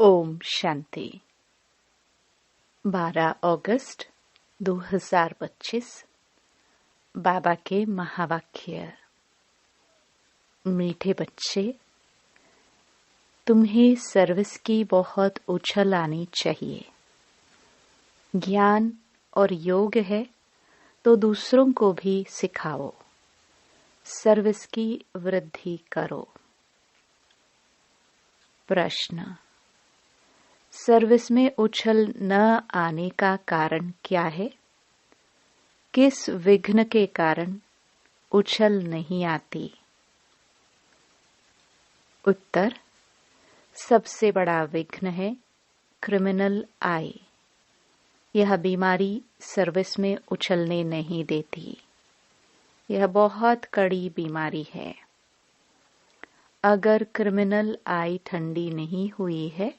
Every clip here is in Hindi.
ओम शांति। 12 अगस्त 2025 बाबा के महावाक्य। मीठे बच्चे, तुम्हें सर्विस की बहुत उछल आनी चाहिए। ज्ञान और योग है तो दूसरों को भी सिखाओ। सर्विस की वृद्धि करो। प्रश्न: सर्विस में उछल न आने का कारण क्या है? किस विघ्न के कारण उछल नहीं आती? उत्तर: सबसे बड़ा विघ्न है क्रिमिनल आई। यह बीमारी सर्विस में उछलने नहीं देती। यह बहुत कड़ी बीमारी है। अगर क्रिमिनल आई ठंडी नहीं हुई है,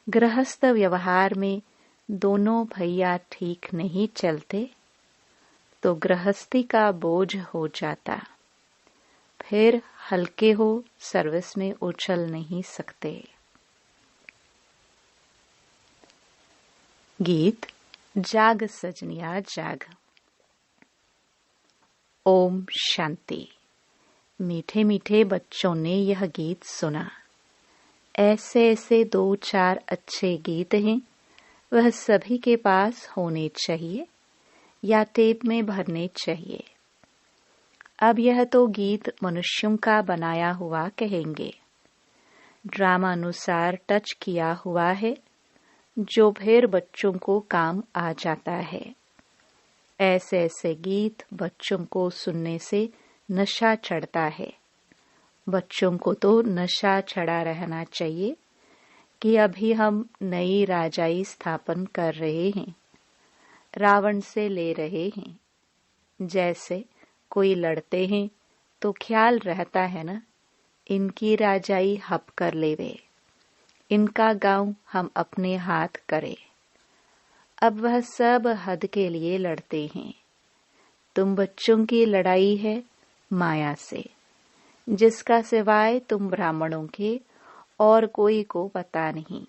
गृहस्थ व्यवहार में दोनों भैया ठीक नहीं चलते, तो गृहस्थी का बोझ हो जाता। फिर हल्के हो सर्विस में उछल नहीं सकते। गीत जाग सजनिया जाग। ओम शांति। मीठे मीठे बच्चों ने यह गीत सुना। ऐसे ऐसे 2-4 अच्छे गीत हैं, वह सभी के पास होने चाहिए या टेप में भरने चाहिए। अब यह तो गीत मनुष्यों का बनाया हुआ कहेंगे, ड्रामानुसार टच किया हुआ है, जो फिर बच्चों को काम आ जाता है। ऐसे ऐसे गीत बच्चों को सुनने से नशा चढ़ता है। बच्चों को तो नशा चढ़ा रहना चाहिए कि अभी हम नई राजाई स्थापन कर रहे हैं, रावण से ले रहे हैं। जैसे कोई लड़ते हैं तो ख्याल रहता है ना, इनकी राजाई हप कर लेवे, इनका गांव हम अपने हाथ करें। अब वह सब हद के लिए लड़ते हैं। तुम बच्चों की लड़ाई है माया से, जिसका सिवाय तुम ब्राह्मणों के और कोई को पता नहीं।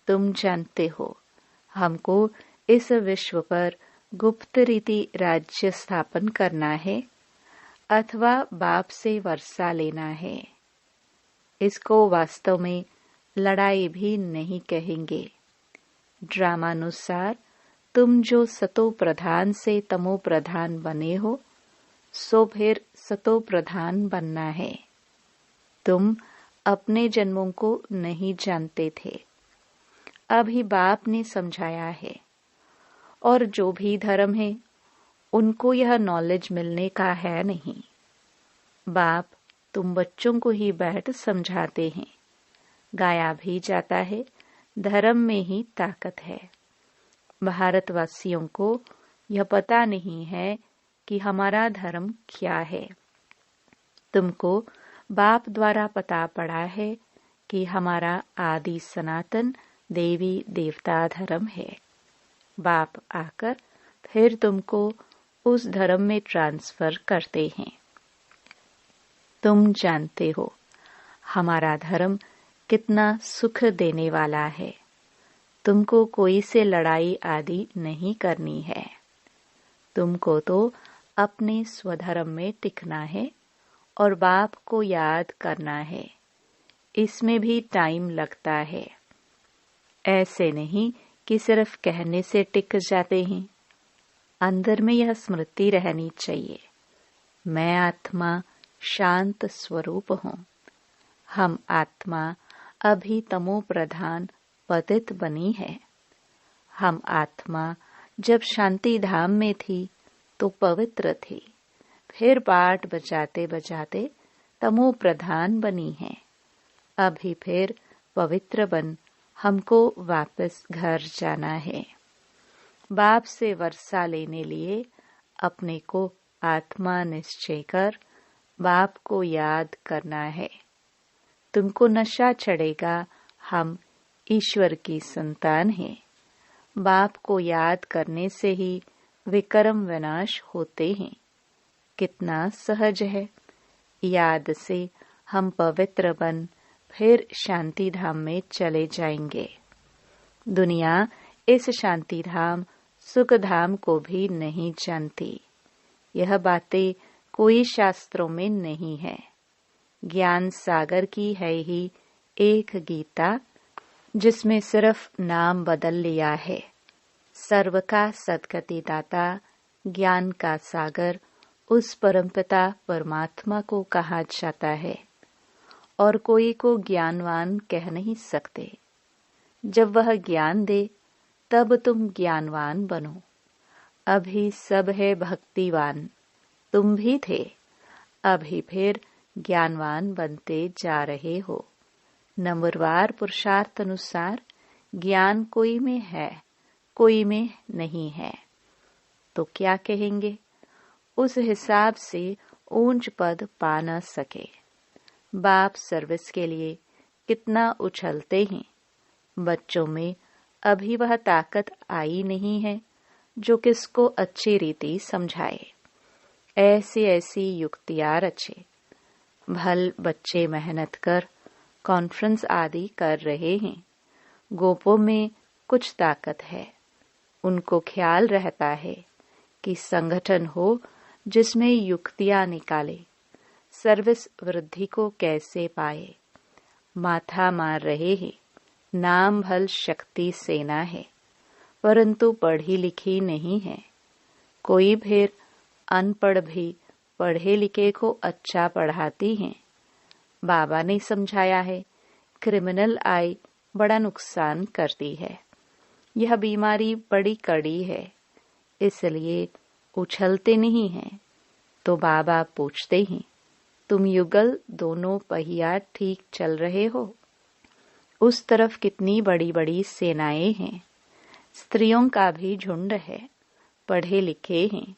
तुम जानते हो, हमको इस विश्व पर गुप्त रीति राज्य स्थापन करना है अथवा बाप से वर्षा लेना है। इसको वास्तव में लड़ाई भी नहीं कहेंगे। ड्रामानुसार तुम जो सतो प्रधान से तमो प्रधान बने हो, सो फिर सतो प्रधान बनना है। तुम अपने जन्मों को नहीं जानते थे, अभी बाप ने समझाया है। और जो भी धर्म है, उनको यह नॉलेज मिलने का है नहीं। बाप तुम बच्चों को ही बैठ समझाते हैं। गाया भी जाता है, धर्म में ही ताकत है। भारतवासियों को यह पता नहीं है कि हमारा धर्म क्या है। तुमको बाप द्वारा पता पड़ा है कि हमारा आदि सनातन देवी देवता धर्म है। बाप आकर फिर तुमको उस धर्म में ट्रांसफर करते हैं। तुम जानते हो हमारा धर्म कितना सुख देने वाला है। तुमको कोई से लड़ाई आदि नहीं करनी है। तुमको तो अपने स्वधर्म में टिकना है और बाप को याद करना है। इसमें भी टाइम लगता है। ऐसे नहीं कि सिर्फ कहने से टिक जाते हैं। अंदर में यह स्मृति रहनी चाहिए, मैं आत्मा शांत स्वरूप हूँ। हम आत्मा अभी तमो प्रधान पतित बनी है। हम आत्मा जब शांति धाम में थी तो पवित्र थी, फिर पाठ बजाते बजाते तमो प्रधान बनी है। अभी फिर पवित्र बन हमको वापस घर जाना है। बाप से वर्षा लेने लिए अपने को आत्मा निश्चय कर बाप को याद करना है। तुमको नशा चढ़ेगा, हम ईश्वर की संतान हैं। बाप को याद करने से ही विकर्म विनाश होते हैं। कितना सहज है। याद से हम पवित्र बन फिर शांति धाम में चले जाएंगे। दुनिया इस शांति धाम सुख धाम को भी नहीं जानती। यह बातें कोई शास्त्रों में नहीं है। ज्ञान सागर की है ही एक गीता, जिसमें सिर्फ नाम बदल लिया है। सर्व का सद्गति दाता ज्ञान का सागर उस परमपिता परमात्मा को कहा जाता है, और कोई को ज्ञानवान कह नहीं सकते। जब वह ज्ञान दे तब तुम ज्ञानवान बनो। अभी सब है भक्तिवान, तुम भी थे, अभी फिर ज्ञानवान बनते जा रहे हो। नंबरवार पुरुषार्थ अनुसार ज्ञान कोई में है, कोई में नहीं है, तो क्या कहेंगे? उस हिसाब से ऊंच पद पा न सके। बाप सर्विस के लिए कितना उछलते हैं। बच्चों में अभी वह ताकत आई नहीं है जो किसको अच्छी रीति समझाए। ऐसी ऐसी युक्तियां रचे। भल बच्चे मेहनत कर कॉन्फ्रेंस आदि कर रहे हैं। गोपों में कुछ ताकत है। उनको ख्याल रहता है कि संगठन हो जिसमें युक्तियां निकाले, सर्विस वृद्धि को कैसे पाए। माथा मार रहे हैं। नाम भल शक्ति सेना है, परंतु पढ़ी लिखी नहीं है। कोई फिर अनपढ़ भी पढ़े लिखे को अच्छा पढ़ाती हैं। बाबा ने समझाया है, क्रिमिनल आई बड़ा नुकसान करती है। यह बीमारी बड़ी कड़ी है, इसलिए उछलते नहीं हैं। तो बाबा पूछते हैं, तुम युगल दोनों पहिया ठीक चल रहे हो? उस तरफ कितनी बड़ी बड़ी सेनाएं हैं। स्त्रियों का भी झुंड है, पढ़े लिखे हैं,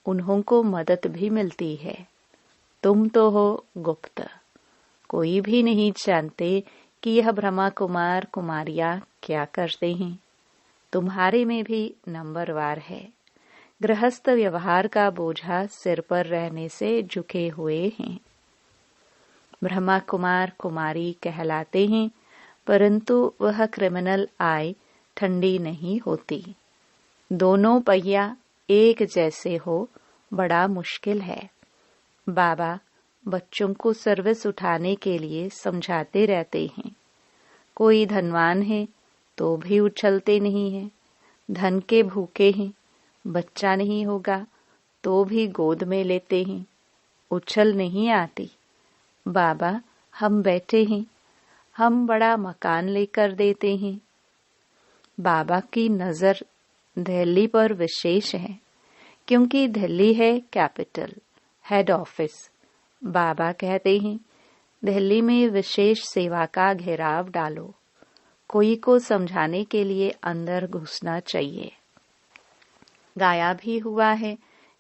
उन्हों को मदद भी मिलती है। तुम तो हो गुप्त, कोई भी नहीं जानते कि यह ब्रह्मा कुमार कुमारियां क्या करते हैं। तुम्हारे में भी नंबरवार है। गृहस्थ व्यवहार का बोझा सिर पर रहने से झुके हुए हैं। ब्रह्मा कुमार कुमारी कहलाते हैं, परंतु वह क्रिमिनल आई ठंडी नहीं होती। दोनों पहिया एक जैसे हो बड़ा मुश्किल है। बाबा बच्चों को सर्विस उठाने के लिए समझाते रहते हैं। कोई धनवान है तो भी उछलते नहीं है। धन के भूखे हैं, बच्चा नहीं होगा तो भी गोद में लेते हैं। उछल नहीं आती। बाबा हम बैठे हैं, हम बड़ा मकान लेकर देते हैं। बाबा की नजर दिल्ली पर विशेष है, क्योंकि दिल्ली है कैपिटल, हेड ऑफिस। बाबा कहते हैं, दिल्ली में विशेष सेवा का घेराव डालो। कोई को समझाने के लिए अंदर घुसना चाहिए। गाया भी हुआ है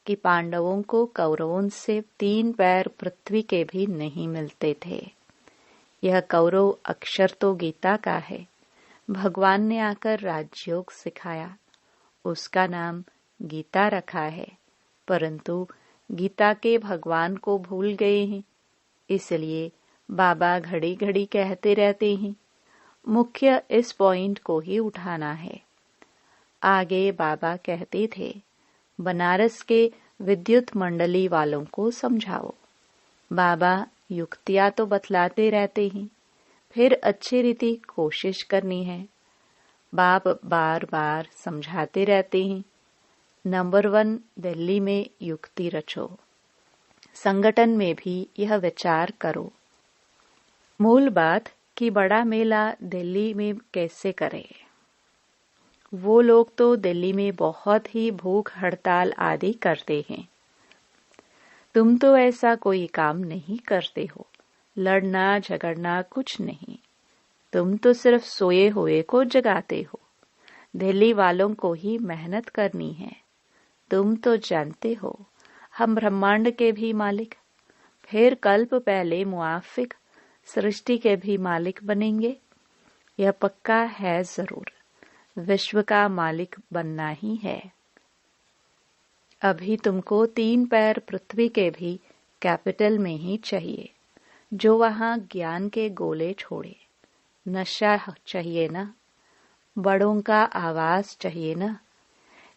कि पांडवों को कौरवों से 3 पैर पृथ्वी के भी नहीं मिलते थे। यह कौरव अक्षर तो गीता का है। भगवान ने आकर राजयोग सिखाया, उसका नाम गीता रखा है, परंतु गीता के भगवान को भूल गए हैं। इसलिए बाबा घड़ी घड़ी कहते रहते हैं। मुख्य इस पॉइंट को ही उठाना है। आगे बाबा कहते थे, बनारस के विद्युत मंडली वालों को समझाओ। बाबा युक्तियां तो बतलाते रहते हैं, फिर अच्छी रीति कोशिश करनी है। बाप बार बार समझाते रहते हैं। नंबर 1 दिल्ली में युक्ति रचो। संगठन में भी यह विचार करो। मूल बात कि बड़ा मेला दिल्ली में कैसे करें। वो लोग तो दिल्ली में बहुत ही भूख हड़ताल आदि करते हैं। तुम तो ऐसा कोई काम नहीं करते हो। लड़ना झगड़ना कुछ नहीं। तुम तो सिर्फ सोए हुए को जगाते हो। दिल्ली वालों को ही मेहनत करनी है। तुम तो जानते हो हम ब्रह्मांड के भी मालिक, फिर कल्प पहले मुआफिक सृष्टि के भी मालिक बनेंगे। यह पक्का है जरूर। विश्व का मालिक बनना ही है। अभी तुमको 3 पैर पृथ्वी के भी कैपिटल में ही चाहिए। जो वहाँ ज्ञान के गोले छोड़े। नशा चाहिए ना, बड़ों का आवाज चाहिए ना।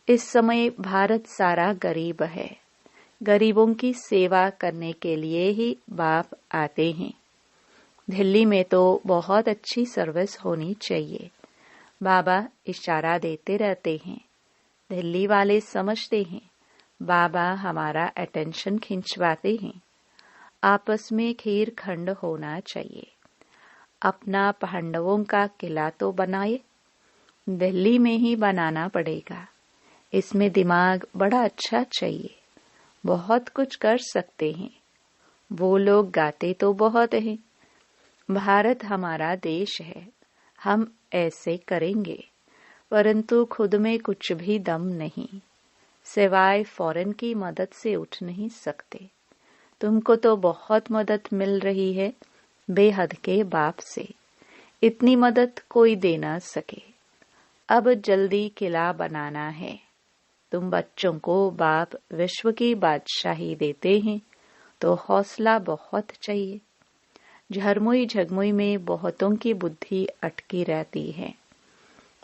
इस समय भारत सारा गरीब है। गरीबों की सेवा करने के लिए ही बाप आते हैं। दिल्ली में तो बहुत अच्छी सर्विस होनी चाहिए। बाबा इशारा देते रहते हैं। दिल्ली वाले समझते हैं बाबा हमारा अटेंशन खिंचवाते हैं। आपस में खीर खंड होना चाहिए। अपना पांडवों का किला तो बनाए, दिल्ली में ही बनाना पड़ेगा। इसमें दिमाग बड़ा अच्छा चाहिए। बहुत कुछ कर सकते हैं। वो लोग गाते तो बहुत हैं। भारत हमारा देश है, हम ऐसे करेंगे, परंतु खुद में कुछ भी दम नहीं। सिवाय फॉरेन की मदद से उठ नहीं सकते। तुमको तो बहुत मदद मिल रही है बेहद के बाप से। इतनी मदद कोई दे ना सके। अब जल्दी किला बनाना है। तुम बच्चों को बाप विश्व की बादशाही देते हैं तो हौसला बहुत चाहिए। झरमुई झगमुई में बहुतों की बुद्धि अटकी रहती है।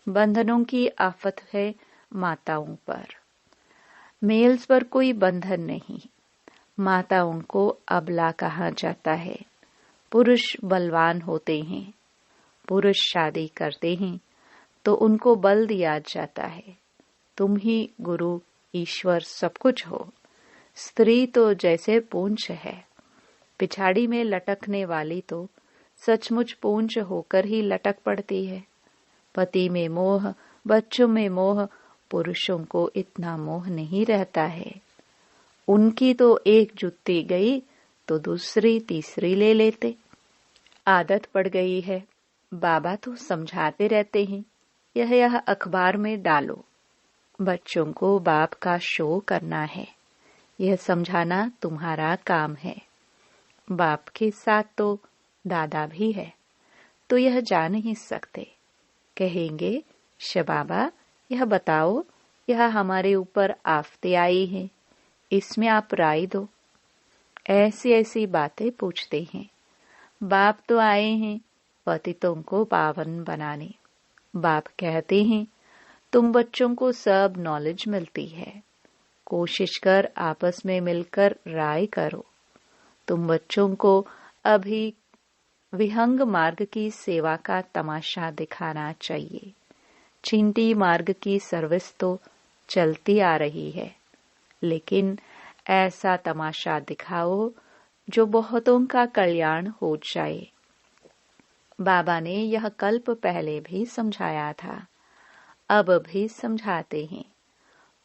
बंधनों की आफत है माताओं पर। मेल्स पर कोई बंधन नहीं। माताओं को अबला कहा जाता है। पुरुष बलवान होते हैं। पुरुष शादी करते हैं तो उनको बल दिया जाता है। तुम ही गुरु ईश्वर सब कुछ हो। स्त्री तो जैसे पूंछ है, पिछाड़ी में लटकने वाली तो सचमुच पूंछ होकर ही लटक पड़ती है। पति में मोह, बच्चों में मोह, पुरुषों को इतना मोह नहीं रहता है। उनकी तो एक जुत्ती गई तो दूसरी तीसरी ले लेते। आदत पड़ गई है। बाबा तो समझाते रहते हैं, यह अखबार में डालो। बच्चों को बाप का शो करना है, यह समझाना तुम्हारा काम है। बाप के साथ तो दादा भी है, तो यह जा नहीं सकते। कहेंगे शबाबा यह बताओ, यह हमारे ऊपर आफतें आई हैं, इसमें आप राय दो। ऐसी ऐसी बातें पूछते हैं। बाप तो आए हैं पतितों को पावन बनाने। बाप कहते हैं तुम बच्चों को सब नॉलेज मिलती है, कोशिश कर आपस में मिलकर राय करो। तुम बच्चों को अभी विहंग मार्ग की सेवा का तमाशा दिखाना चाहिए। चींटी मार्ग की सर्विस तो चलती आ रही है, लेकिन ऐसा तमाशा दिखाओ जो बहुतों का कल्याण हो जाए। बाबा ने यह कल्प पहले भी समझाया था, अब भी समझाते हैं।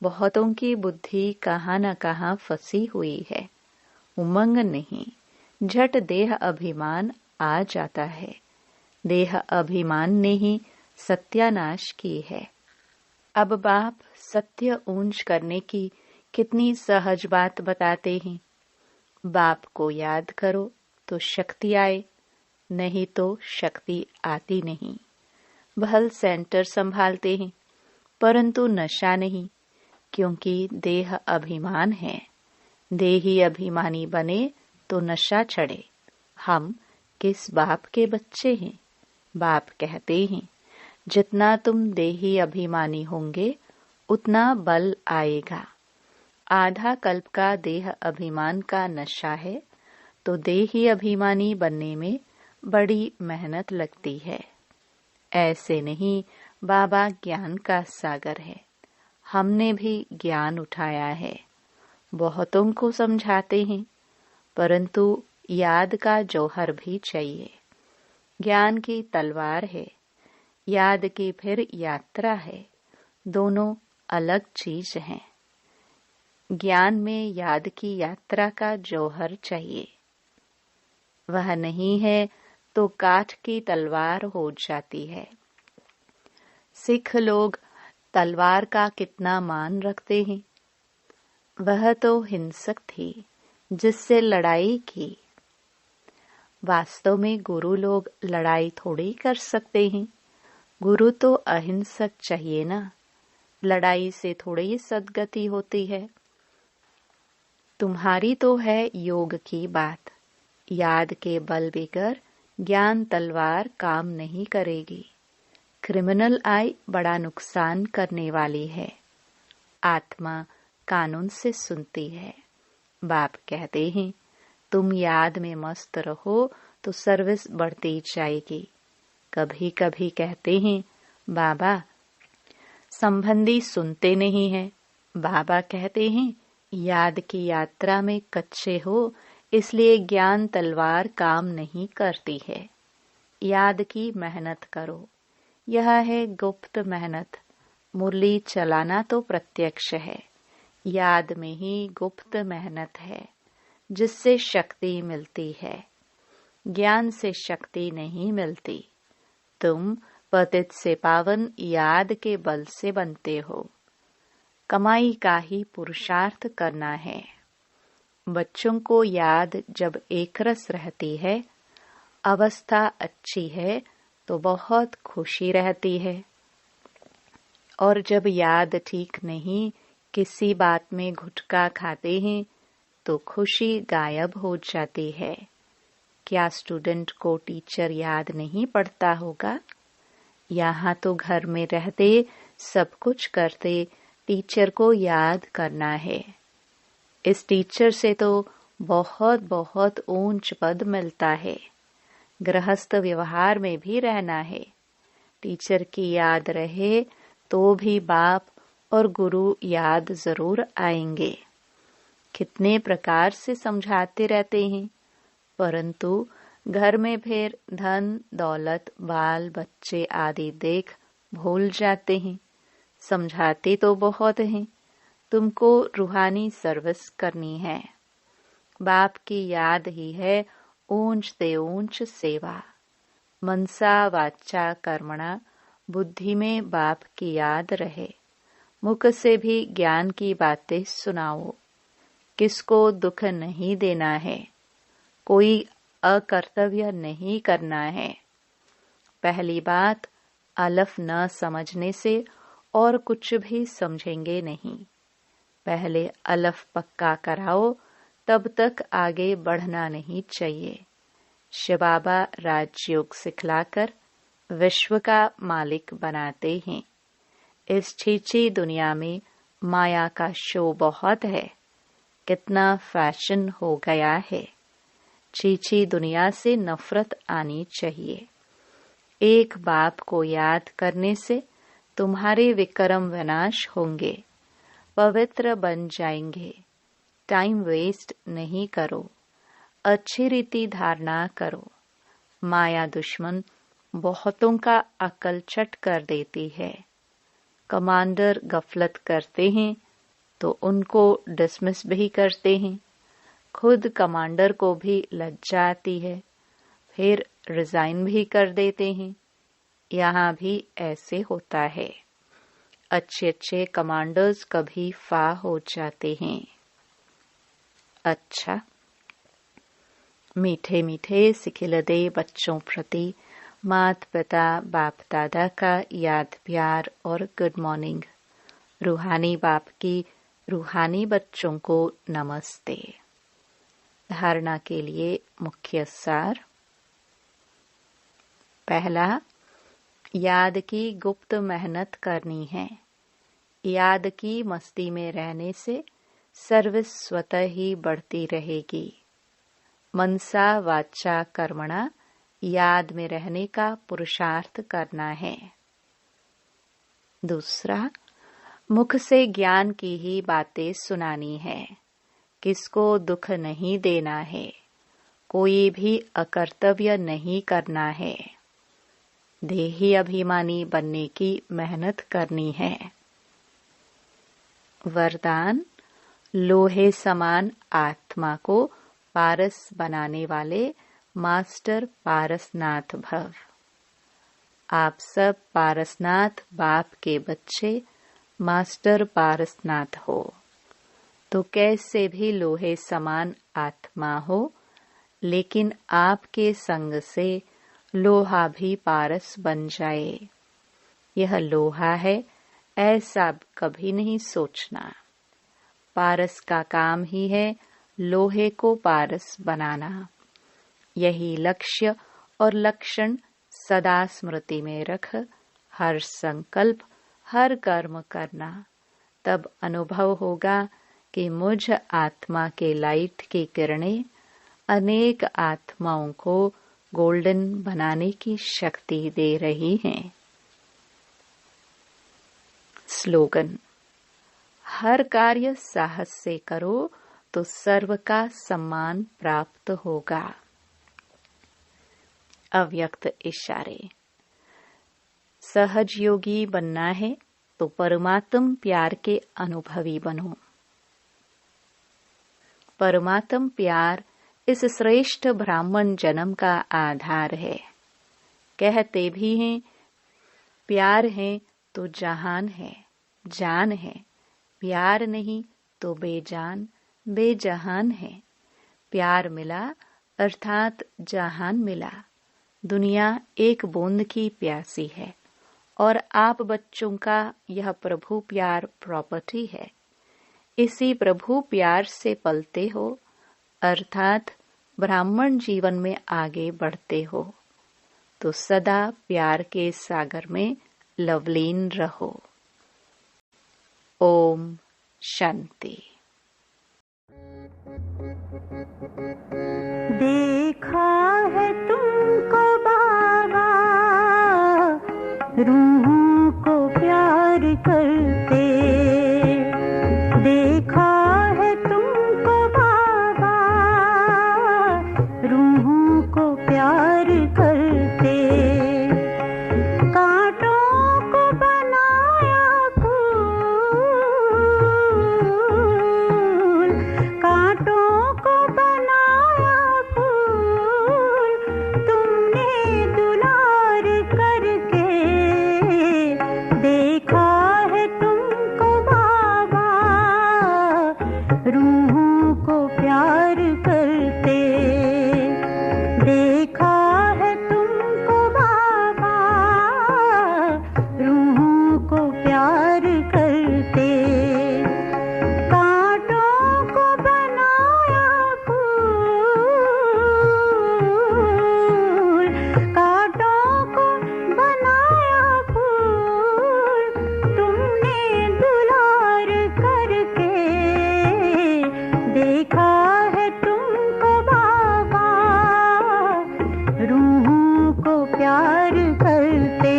बहुतों की बुद्धि कहाँ न कहाँ फंसी हुई है। उमंग नहीं, झट देह अभिमान आ जाता है। देह अभिमान ने ही सत्यानाश की है। अब बाप सत्य ऊंच करने की कितनी सहज बात बताते हैं। बाप को याद करो तो शक्ति आए, नहीं तो शक्ति आती नहीं। भल सेंटर संभालते हैं, परंतु नशा नहीं, क्योंकि देह अभिमान है। देही अभिमानी बने तो नशा चढ़े। हम किस बाप के बच्चे हैं? बाप कहते हैं जितना तुम देही अभिमानी होंगे उतना बल आएगा। आधा कल्प का देह अभिमान का नशा है तो देही अभिमानी बनने में बड़ी मेहनत लगती है। ऐसे नहीं, बाबा ज्ञान का सागर है। हमने भी ज्ञान उठाया है, बहुतों को समझाते हैं, परंतु याद का जौहर भी चाहिए। ज्ञान की तलवार है, याद की फिर यात्रा है। दोनों अलग चीज हैं। ज्ञान में याद की यात्रा का जौहर चाहिए। वह नहीं है तो काठ की तलवार हो जाती है। सिख लोग तलवार का कितना मान रखते हैं। वह तो हिंसक थी जिससे लड़ाई की। वास्तव में गुरु लोग लड़ाई थोड़ी कर सकते हैं। गुरु तो अहिंसक चाहिए ना। लड़ाई से थोड़ी सद्गति होती है। तुम्हारी तो है योग की बात। याद के बल बगैर ज्ञान तलवार काम नहीं करेगी। क्रिमिनल आई बड़ा नुकसान करने वाली है। आत्मा कानून से सुनती है। बाप कहते हैं तुम याद में मस्त रहो तो सर्विस बढ़ती जाएगी। कभी कभी कहते हैं बाबा संबंधी सुनते नहीं हैं। बाबा कहते हैं याद की यात्रा में कच्चे हो इसलिए ज्ञान तलवार काम नहीं करती है। याद की मेहनत करो। यह है गुप्त मेहनत। मुरली चलाना तो प्रत्यक्ष है। याद में ही गुप्त मेहनत है जिससे शक्ति मिलती है। ज्ञान से शक्ति नहीं मिलती। तुम पतित से पावन याद के बल से बनते हो। कमाई का ही पुरुषार्थ करना है। बच्चों को याद जब एकरस रहती है, अवस्था अच्छी है तो बहुत खुशी रहती है। और जब याद ठीक नहीं, किसी बात में गुटखा खाते हैं तो खुशी गायब हो जाती है। क्या स्टूडेंट को टीचर याद नहीं पड़ता होगा? यहाँ तो घर में रहते सब कुछ करते टीचर को याद करना है। इस टीचर से तो बहुत बहुत ऊंच पद मिलता है। गृहस्थ व्यवहार में भी रहना है। टीचर की याद रहे तो भी बाप और गुरु याद जरूर आएंगे। कितने प्रकार से समझाते रहते हैं, परंतु घर में फिर धन दौलत बाल बच्चे आदि देख भूल जाते हैं। समझाते तो बहुत हैं। तुमको रूहानी सर्विस करनी है। बाप की याद ही है ऊंच ते ऊंच सेवा। मनसा वाचा कर्मणा बुद्धि में बाप की याद रहे। मुख से भी ज्ञान की बातें सुनाओ। किसको दुख नहीं देना है। कोई अकर्तव्य नहीं करना है। पहली बात, अलफ न समझने से और कुछ भी समझेंगे नहीं। पहले अलफ पक्का कराओ, तब तक आगे बढ़ना नहीं चाहिए। शिव बाबा राजयोग सिखलाकर विश्व का मालिक बनाते हैं। इस छीछी दुनिया में माया का शो बहुत है। कितना फैशन हो गया है। छीछी दुनिया से नफरत आनी चाहिए। एक बाप को याद करने से तुम्हारे विक्रम विनाश होंगे, पवित्र बन जाएंगे। टाइम वेस्ट नहीं करो, अच्छी रीति धारणा करो। माया दुश्मन बहुतों का अकल चट कर देती है। कमांडर गफलत करते हैं तो उनको डिसमिस भी करते हैं। खुद कमांडर को भी लज्जा आती है, फिर रिजाइन भी कर देते हैं। यहाँ भी ऐसे होता है। अच्छे अच्छे कमांडर्स कभी फा हो जाते हैं। अच्छा, मीठे मीठे सिखिलदे बच्चों प्रति माता पिता बाप दादा का याद प्यार और गुड मॉर्निंग। रूहानी बाप की रूहानी बच्चों को नमस्ते। धारणा के लिए मुख्य सार। पहला, याद की गुप्त मेहनत करनी है। याद की मस्ती में रहने से सर्विस स्वतः ही बढ़ती रहेगी। मनसा वाचा कर्मणा याद में रहने का पुरुषार्थ करना है। दूसरा, मुख से ज्ञान की ही बातें सुनानी है। किसको दुख नहीं देना है। कोई भी अकर्तव्य नहीं करना है। देही अभिमानी बनने की मेहनत करनी है। वरदान, लोहे समान आत्मा को पारस बनाने वाले मास्टर पारसनाथ भव। आप सब पारसनाथ बाप के बच्चे मास्टर पारसनाथ हो तो कैसे भी लोहे समान आत्मा हो, लेकिन आपके संग से लोहा भी पारस बन जाए। यह लोहा है ऐसा कभी नहीं सोचना। पारस का काम ही है लोहे को पारस बनाना। यही लक्ष्य और लक्षण सदा स्मृति में रख हर संकल्प, हर कर्म करना। तब अनुभव होगा कि मुझ आत्मा के लाइट की किरणें अनेक आत्माओं को गोल्डन बनाने की शक्ति दे रही हैं। स्लोगन: हर कार्य साहस से करो तो सर्व का सम्मान प्राप्त होगा। अव्यक्त इशारे: सहज योगी बनना है तो परमात्म प्यार के अनुभवी बनो। परमात्म प्यार इस श्रेष्ठ ब्राह्मण जन्म का आधार है। कहते भी हैं, प्यार है तो जहान है, जान है। प्यार नहीं तो बेजान, बेजहान है। प्यार मिला अर्थात जहान मिला। दुनिया एक बूंद की प्यासी है और आप बच्चों का यह प्रभु प्यार प्रॉपर्टी है। इसी प्रभु प्यार से पलते हो अर्थात ब्राह्मण जीवन में आगे बढ़ते हो तो सदा प्यार के सागर में लवलीन रहो। ओम शांति। देखा है तुमको बाबा रूहों को प्यार करते। देखा है तुमको बाबा रूहों को प्यार करते। कांटों को बनाया फूल, कांटों को बनाया फूल, तुमने दुलार करके। देखा है तुमको बाबा रूहों को प्यार करते। देखा है तुमको बाबा रूहों को प्यार करते। कांटों को बनाया फूल, कांटों को बनाया फूल, तुमने दुलार करके। देखा है तुमको बाबा रूहों को प्यार करते।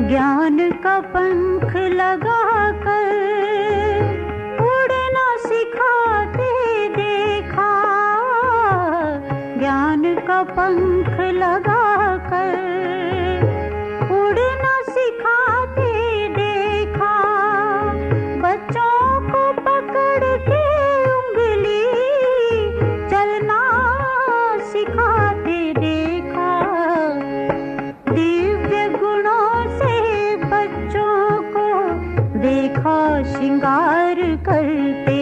ज्ञान का पंख लगाकर उड़ना सिखाते देखा। ज्ञान का पंख लगाकर उड़ना सिखाते देखा। बच्चों को पकड़ के उंगली चलना सिखाते देखा। दिव्य गुणों से बच्चों को देखा श्रृंगार करते।